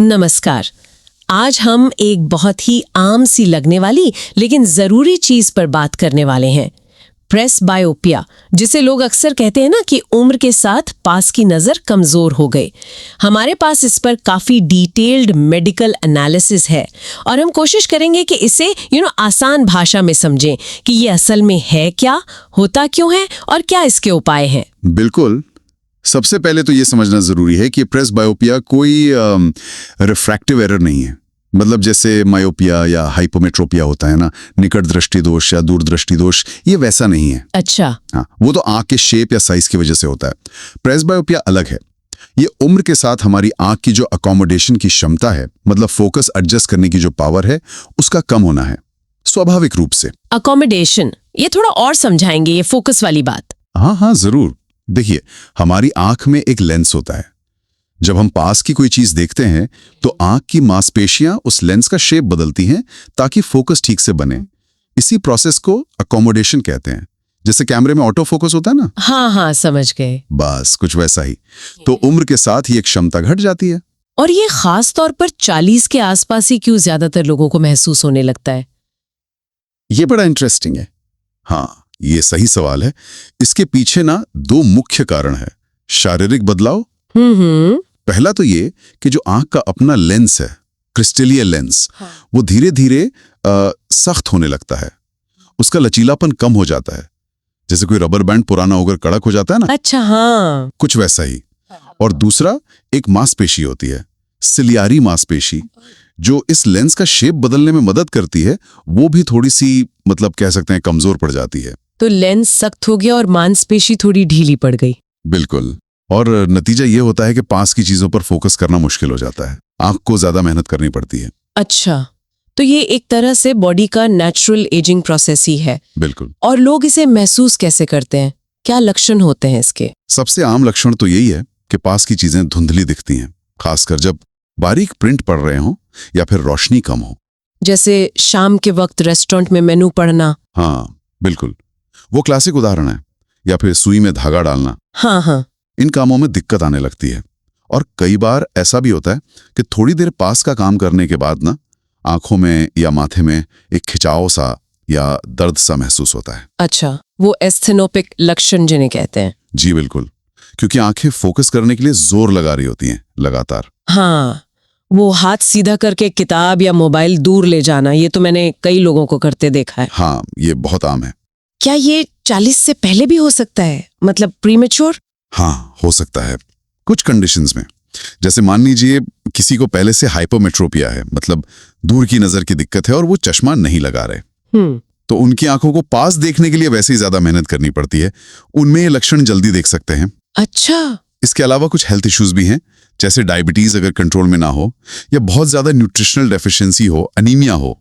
नमस्कार। आज हम एक बहुत ही आम सी लगने वाली लेकिन जरूरी चीज पर बात करने वाले हैं, प्रेसबायोपिया, जिसे लोग अक्सर कहते हैं ना कि उम्र के साथ पास की नजर कमजोर हो गई। हमारे पास इस पर काफी डिटेल्ड मेडिकल एनालिसिस है और हम कोशिश करेंगे कि इसे आसान भाषा में समझें कि ये असल में है क्या, होता क्यों है और क्या इसके उपाय हैं। बिल्कुल। सबसे पहले तो ये समझना जरूरी है कि प्रेसबायोपिया कोई रिफ्रैक्टिव एरर नहीं है। मतलब जैसे मायोपिया या हाइपोमेट्रोपिया होता है ना, निकट दृष्टि दोष या दूरदृष्टि दोष, ये वैसा नहीं है। अच्छा। हाँ, वो तो आंख के शेप या साइज की वजह से होता है। प्रेसबायोपिया अलग है। ये उम्र के साथ हमारी आंख की जो अकोमोडेशन की क्षमता है, मतलब फोकस एडजस्ट करने की जो पावर है, उसका कम होना है स्वाभाविक रूप से। अकोमोडेशन, ये थोड़ा और समझाएंगे ये फोकस वाली बात। हाँ जरूर। देखिए, हमारी आंख में एक लेंस होता है। जब हम पास की कोई चीज देखते हैं तो आंख की मांसपेशियां उस लेंस का शेप बदलती हैं ताकि फोकस ठीक से बने। इसी प्रोसेस को अकोमोडेशन कहते हैं। जैसे कैमरे में ऑटो फोकस होता है ना। हाँ, समझ गए। बस कुछ वैसा ही। तो उम्र के साथ ये क्षमता घट जाती है। और ये खास तौर पर 40 के आसपास ही क्यों ज्यादातर लोगों को महसूस होने लगता है? ये बड़ा इंटरेस्टिंग है। हाँ, ये सही सवाल है। इसके पीछे ना दो मुख्य कारण है। शारीरिक बदलाव। पहला तो ये कि जो आंख का अपना लेंस है, क्रिस्टलीय लेंस, वो धीरे धीरे सख्त होने लगता है। उसका लचीलापन कम हो जाता है। जैसे कोई रबर बैंड पुराना होकर कड़क हो जाता है ना। अच्छा, हाँ। कुछ वैसा ही। और दूसरा, एक मांसपेशी होती है, सिलियारी मांसपेशी, जो इस लेंस का शेप बदलने में मदद करती है। वो भी थोड़ी सी, मतलब कह सकते हैं, कमजोर पड़ जाती है। तो लेंस सख्त हो गया और मांसपेशी थोड़ी ढीली पड़ गई। बिल्कुल। और नतीजा ये होता है कि पास की चीजों पर फोकस करना मुश्किल हो जाता है। आंख को ज्यादा मेहनत करनी पड़ती है। अच्छा, तो ये एक तरह से बॉडी का नेचुरल एजिंग प्रोसेस ही है। बिल्कुल। और लोग इसे महसूस कैसे करते हैं? क्या लक्षण होते हैं इसके? सबसे आम लक्षण तो यही है कि पास की चीजें धुंधली दिखती हैं, खासकर जब बारीक प्रिंट पढ़ रहे हों या फिर रोशनी कम हो। जैसे शाम के वक्त रेस्टोरेंट में मेनू पढ़ना। हाँ बिल्कुल, वो क्लासिक उदाहरण है। या फिर सुई में धागा डालना। हाँ। इन कामों में दिक्कत आने लगती है। और कई बार ऐसा भी होता है कि थोड़ी देर पास का काम करने के बाद ना आंखों में या माथे में एक खिंचाव सा या दर्द सा महसूस होता है। अच्छा, वो एस्थेनोपिक लक्षण जिन्हें कहते हैं। जी बिल्कुल, क्योंकि आंखें फोकस करने के लिए जोर लगा रही होती हैं लगातार। हाँ, वो हाथ सीधा करके किताब या मोबाइल दूर ले जाना, ये तो मैंने कई लोगों को करते देखा है। हाँ, ये बहुत आम है। क्या ये 40 से पहले भी हो सकता है, मतलब प्रीमेच्योर? हाँ, हो सकता है कुछ कंडीशंस में। जैसे मान लीजिए किसी को पहले से हाइपोमेट्रोपिया है, मतलब दूर की नजर की दिक्कत है और वो चश्मा नहीं लगा रहे। तो उनकी आंखों को पास देखने के लिए वैसे ही ज्यादा मेहनत करनी पड़ती है। उनमें ये लक्षण जल्दी देख सकते हैं। अच्छा। इसके अलावा कुछ हेल्थ इश्यूज भी हैं, जैसे डायबिटीज अगर कंट्रोल में ना हो, या बहुत ज्यादा न्यूट्रिशनल डेफिशिएंसी हो, अनीमिया हो,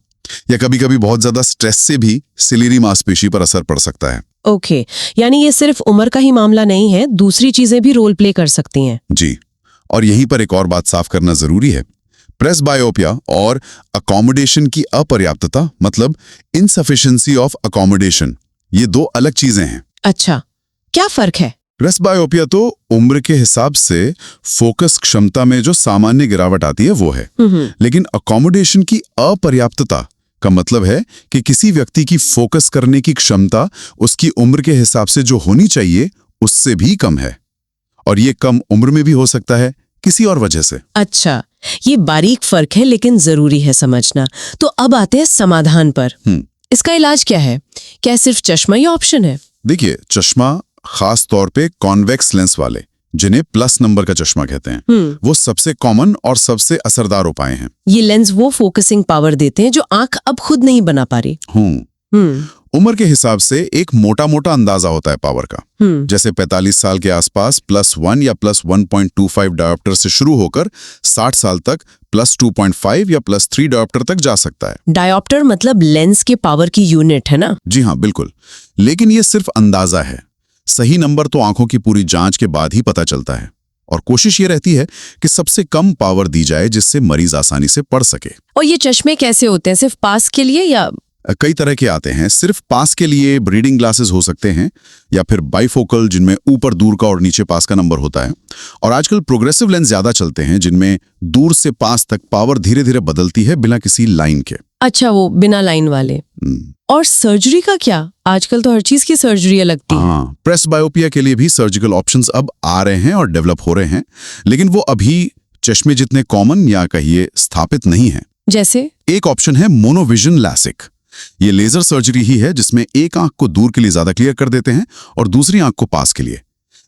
या कभी कभी बहुत ज्यादा स्ट्रेस से भी सिलियरी मांसपेशी पर असर पड़ सकता है। ओके, यानी ये सिर्फ उम्र का ही मामला नहीं है, दूसरी चीजें भी रोल प्ले कर सकती हैं। जी, और यहीं पर एक और बात साफ करना जरूरी है। प्रेसबायोपिया और अकोमोडेशन की अपर्याप्तता, मतलब इनसफिशिएंसी ऑफ अकोमोडेशन, ये दो अलग चीजें हैं। अच्छा, क्या फर्क है? प्रेसबायोपिया तो उम्र के हिसाब से फोकस क्षमता में जो सामान्य गिरावट आती है वो है। लेकिन अकोमोडेशन की अपर्याप्तता का मतलब है कि किसी व्यक्ति की फोकस करने की क्षमता उसकी उम्र के हिसाब से जो होनी चाहिए उससे भी कम है। और ये कम उम्र में भी हो सकता है किसी और वजह से। अच्छा, ये बारीक फर्क है लेकिन जरूरी है समझना। तो अब आते हैं समाधान पर। इसका इलाज क्या है? क्या सिर्फ चश्मा ही ऑप्शन है? देखिए, चश्मा, खास तौर पे कॉन्वेक्स लेंस वाले, जिन्हें प्लस नंबर का चश्मा कहते हैं, वो सबसे कॉमन और सबसे असरदार उपाय हैं। ये लेंस वो फोकसिंग पावर देते हैं जो आंख अब खुद नहीं बना पा रही। उम्र के हिसाब से एक मोटा मोटा अंदाजा होता है पावर का। जैसे 45 साल के आसपास +1 या +1.25 डायोप्टर से शुरू होकर 60 साल तक +2.5 या +3 डायोप्टर तक जा सकता है। डायोप्टर मतलब लेंस के पावर की यूनिट है ना? जी हाँ, बिल्कुल। लेकिन ये सिर्फ अंदाजा है। सही नंबर तो आंखों की पूरी जांच के बाद ही पता चलता है। और कोशिश ये रहती है कि सबसे कम पावर दी जाए जिससे मरीज आसानी से पढ़ सके। और ये चश्मे कैसे होते हैं? सिर्फ पास के लिए या कई तरह के आते हैं। सिर्फ पास के लिए रीडिंग ग्लासेस हो सकते हैं, या फिर बाइफोकल जिनमें ऊपर दूर का और नीचे पास का नंबर होता है। और आजकल प्रोग्रेसिव लेंस ज्यादा चलते हैं जिनमें दूर से पास तक पावर धीरे धीरे बदलती है बिना किसी लाइन के। अच्छा, वो बिना लाइन वाले। और सर्जरी का क्या? आजकल तो हर चीज की सर्जरी लगती है। हाँ, प्रेस बायोपिया के लिए भी सर्जिकल ऑप्शंस अब आ रहे हैं और डेवलप हो रहे हैं, लेकिन वो अभी चश्मे जितने कॉमन या कहिए स्थापित नहीं है। जैसे एक ऑप्शन है मोनोविजन लैसिक। ये लेजर सर्जरी ही है जिसमें एक आंख को दूर के लिए ज्यादा क्लियर कर देते हैं और दूसरी आंख को पास के लिए।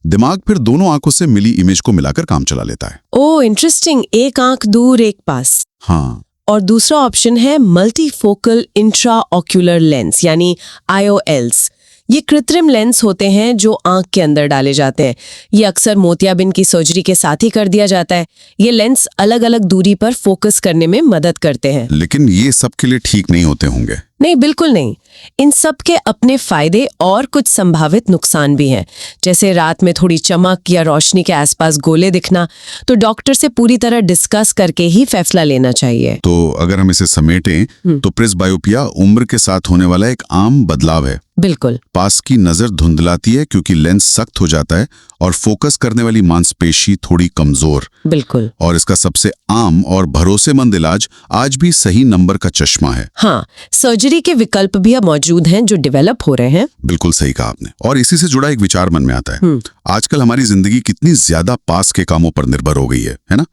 दिमाग फिर दोनों आंखों से मिली इमेज को मिलाकर काम चला लेता है। ओह इंटरेस्टिंग, एक आंख दूर एक पास। हाँ, और दूसरा ऑप्शन है मल्टीफोकल इंट्राऑक्यूलर लेंस यानी IOLs। ये कृत्रिम लेंस होते हैं जो आंख के अंदर डाले जाते हैं। ये अक्सर मोतियाबिंद की सर्जरी के साथ ही कर दिया जाता है। ये लेंस अलग अलग दूरी पर फोकस करने में मदद करते हैं। लेकिन ये सब के लिए ठीक नहीं होते होंगे। नहीं, बिल्कुल नहीं। इन सब के अपने फायदे और कुछ संभावित नुकसान भी हैं। जैसे रात में थोड़ी चमक या रोशनी के आसपास गोले दिखना, तो डॉक्टर से पूरी तरह डिस्कस करके ही फैसला लेना चाहिए। तो अगर हम इसे समेटें तो प्रेस बायोपिया उम्र के साथ होने वाला एक आम बदलाव है। बिल्कुल। पास की नजर धुंधलाती है क्योंकि लेंस सख्त हो जाता है और फोकस करने वाली मांसपेशी थोड़ी कमजोर। बिल्कुल। और इसका सबसे आम और भरोसेमंद इलाज आज भी सही नंबर का चश्मा है। हाँ, सर्जरी के विकल्प भी अब मौजूद हैं जो डेवलप हो रहे हैं। बिल्कुल सही कहा आपने। और इसी से जुड़ा एक विचार मन में आता है। आजकल हमारी जिंदगी कितनी ज्यादा पास के कामों पर निर्भर हो गई है ना?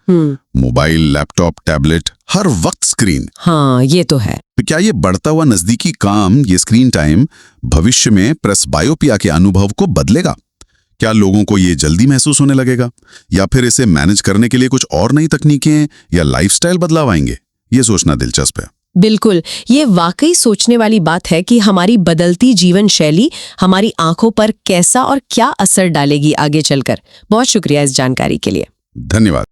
मोबाइल, लैपटॉप, टैबलेट, हर वक्त स्क्रीन। हाँ, ये तो है। तो क्या ये बढ़ता हुआ नजदीकी काम, ये स्क्रीन टाइम भविष्य में प्रेस बायोपिया के अनुभव को बदलेगा? क्या लोगों को ये जल्दी महसूस होने लगेगा, या फिर इसे मैनेज करने के लिए कुछ और नई तकनीकें या लाइफस्टाइल बदलाव आएंगे? ये सोचना दिलचस्प है। बिल्कुल, ये वाकई सोचने वाली बात है कि हमारी बदलती जीवन शैली हमारी आंखों पर कैसा और क्या असर डालेगी आगे चलकर। बहुत शुक्रिया इस जानकारी के लिए। धन्यवाद।